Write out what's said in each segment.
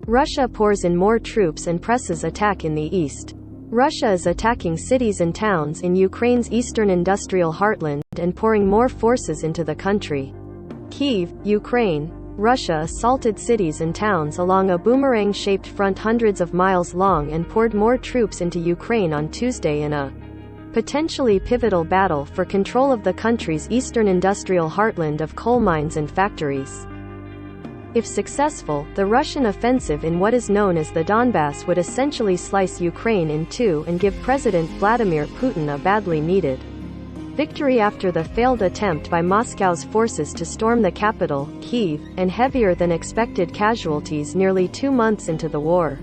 Russia pours in more troops and presses attack in the east. Russia is attacking cities and towns in Ukraine's eastern industrial heartland and pouring more forces into the country. Kyiv, Ukraine. Russia assaulted cities and towns along a boomerang-shaped front hundreds of miles long and poured more troops into Ukraine on Tuesday in a potentially pivotal battle for control of the country's eastern industrial heartland of coal mines and factories. If successful, the Russian offensive in what is known as the Donbass would essentially slice Ukraine in two and give President Vladimir Putin a badly needed victory after the failed attempt by Moscow's forces to storm the capital, Kyiv, and heavier than expected casualties nearly 2 months into the war.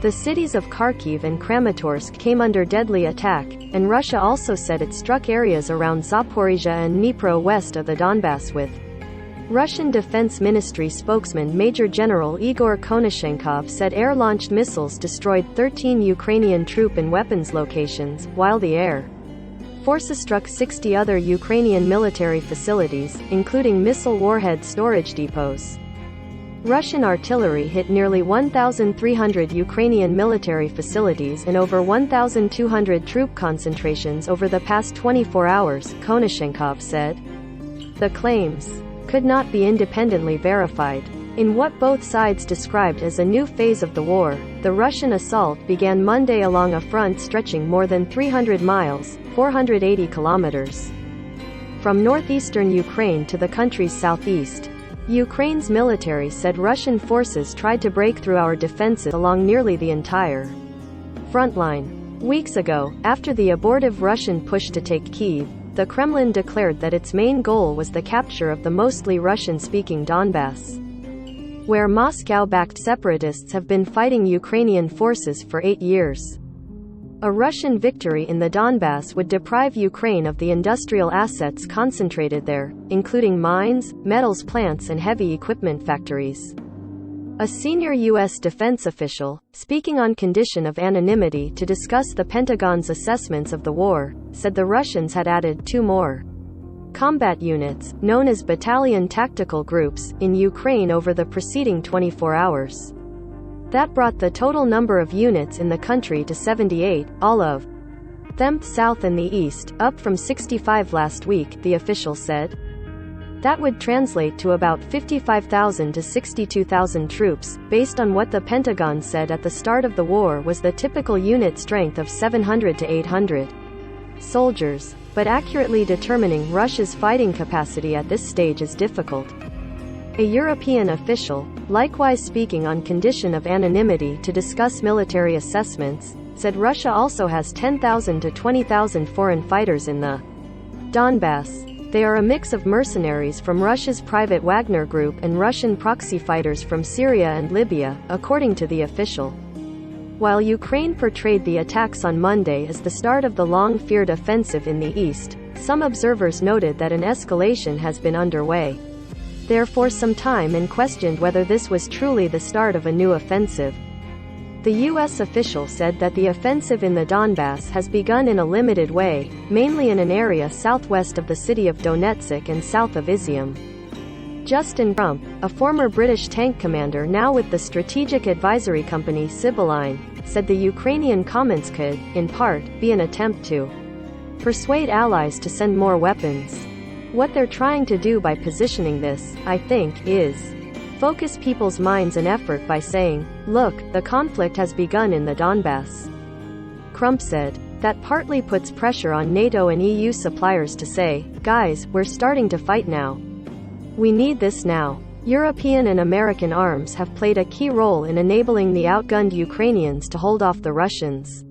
The cities of Kharkiv and Kramatorsk came under deadly attack, and Russia also said it struck areas around Zaporizhzhia and Dnipro west of the Donbass with Russian Defense Ministry spokesman Major General Igor Konashenkov said air-launched missiles destroyed 13 Ukrainian troop and weapons locations, while the air forces struck 60 other Ukrainian military facilities, including missile warhead storage depots. Russian artillery hit nearly 1,300 Ukrainian military facilities and over 1,200 troop concentrations over the past 24 hours, Konashenkov said. The claims could not be independently verified. In what both sides described as a new phase of the war, the Russian assault began Monday along a front stretching more than 300 miles, 480 kilometers, from northeastern Ukraine to the country's southeast. Ukraine's military said Russian forces tried to break through our defenses along nearly the entire front line. Weeks ago, after the abortive Russian push to take Kyiv, the Kremlin declared that its main goal was the capture of the mostly Russian-speaking Donbass, where Moscow-backed separatists have been fighting Ukrainian forces for 8 years. A Russian victory in the Donbass would deprive Ukraine of the industrial assets concentrated there, including mines, metals plants and heavy equipment factories. A senior U.S. defense official, speaking on condition of anonymity to discuss the Pentagon's assessments of the war, said the Russians had added 2 more combat units, known as battalion tactical groups, in Ukraine over the preceding 24 hours. That brought the total number of units in the country to 78, all of them south and the east, up from 65 last week, the official said. That would translate to about 55,000 to 62,000 troops, based on what the Pentagon said at the start of the war was the typical unit strength of 700 to 800 soldiers. But accurately determining Russia's fighting capacity at this stage is difficult. A European official, likewise speaking on condition of anonymity to discuss military assessments, said Russia also has 10,000 to 20,000 foreign fighters in the Donbass. They are a mix of mercenaries from Russia's private Wagner group and Russian proxy fighters from Syria and Libya, according to the official. While Ukraine portrayed the attacks on Monday as the start of the long-feared offensive in the east, some observers noted that an escalation has been underway there for some time and questioned whether this was truly the start of a new offensive. The U.S. official said that the offensive in the Donbass has begun in a limited way, mainly in an area southwest of the city of Donetsk and south of Izium. Justin Crump, a former British tank commander now with the strategic advisory company Sibylline, said the Ukrainian comments could, in part, be an attempt to persuade allies to send more weapons. What they're trying to do by positioning this, I think, is focus people's minds and effort by saying, look, the conflict has begun in the Donbass. Crump said, that partly puts pressure on NATO and EU suppliers to say, guys, we're starting to fight now. We need this now. European and American arms have played a key role in enabling the outgunned Ukrainians to hold off the Russians.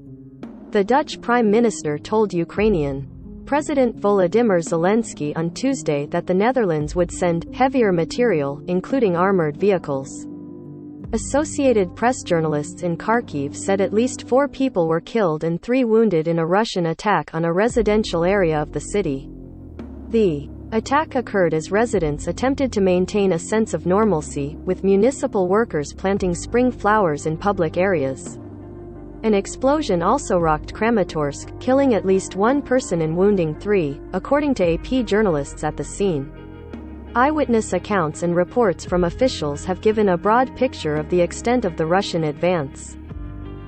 The Dutch Prime Minister told Ukrainian President Volodymyr Zelensky on Tuesday that the Netherlands would send heavier material, including armored vehicles. Associated Press journalists in Kharkiv said at least 4 people were killed and 3 wounded in a Russian attack on a residential area of the city. The attack occurred as residents attempted to maintain a sense of normalcy, with municipal workers planting spring flowers in public areas. An explosion also rocked Kramatorsk, killing at least 1 person and wounding 3, according to AP journalists at the scene. Eyewitness accounts and reports from officials have given a broad picture of the extent of the Russian advance.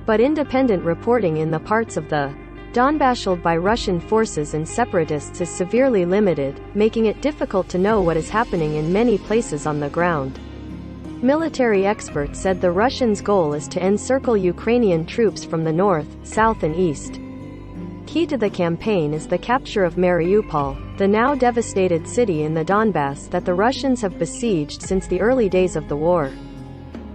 But independent reporting in the parts of the Donbass held by Russian forces and separatists is severely limited, making it difficult to know what is happening in many places on the ground. Military experts said the Russians' goal is to encircle Ukrainian troops from the north, south and east. Key to the campaign is the capture of Mariupol, the now devastated city in the Donbass that the Russians have besieged since the early days of the war.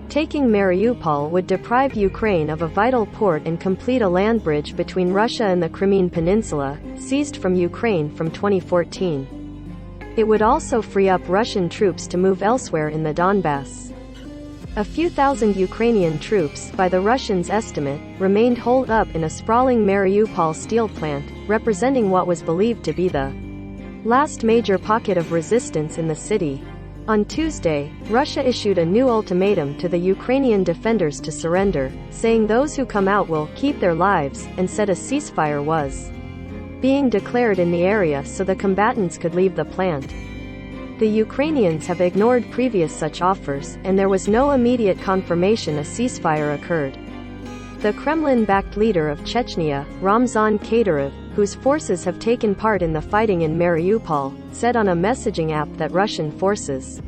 Taking Mariupol would deprive Ukraine of a vital port and complete a land bridge between Russia and the Crimean Peninsula, seized from Ukraine from 2014. It would also free up Russian troops to move elsewhere in the Donbass. A few thousand Ukrainian troops, by the Russians' estimate, remained holed up in a sprawling Mariupol steel plant, representing what was believed to be the last major pocket of resistance in the city. On Tuesday, Russia issued a new ultimatum to the Ukrainian defenders to surrender, saying those who come out will keep their lives, and said a ceasefire was being declared in the area so the combatants could leave the plant. The Ukrainians have ignored previous such offers, and there was no immediate confirmation a ceasefire occurred. The Kremlin-backed leader of Chechnya, Ramzan Kadyrov, whose forces have taken part in the fighting in Mariupol, said on a messaging app that Russian forces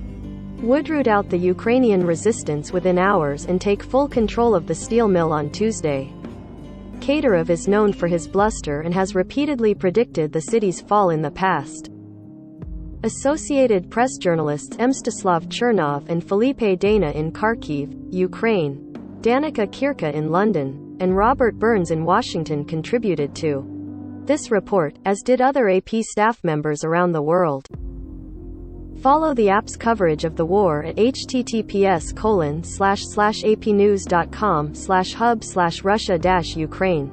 would root out the Ukrainian resistance within hours and take full control of the steel mill on Tuesday. Kadyrov is known for his bluster and has repeatedly predicted the city's fall in the past. Associated Press journalists Mstislav Chernov and Felipe Dana in Kharkiv, Ukraine, Danica Kirka in London, and Robert Burns in Washington contributed to this report, as did other AP staff members around the world. Follow the app's coverage of the war at https://apnews.com/hub/Russia-Ukraine.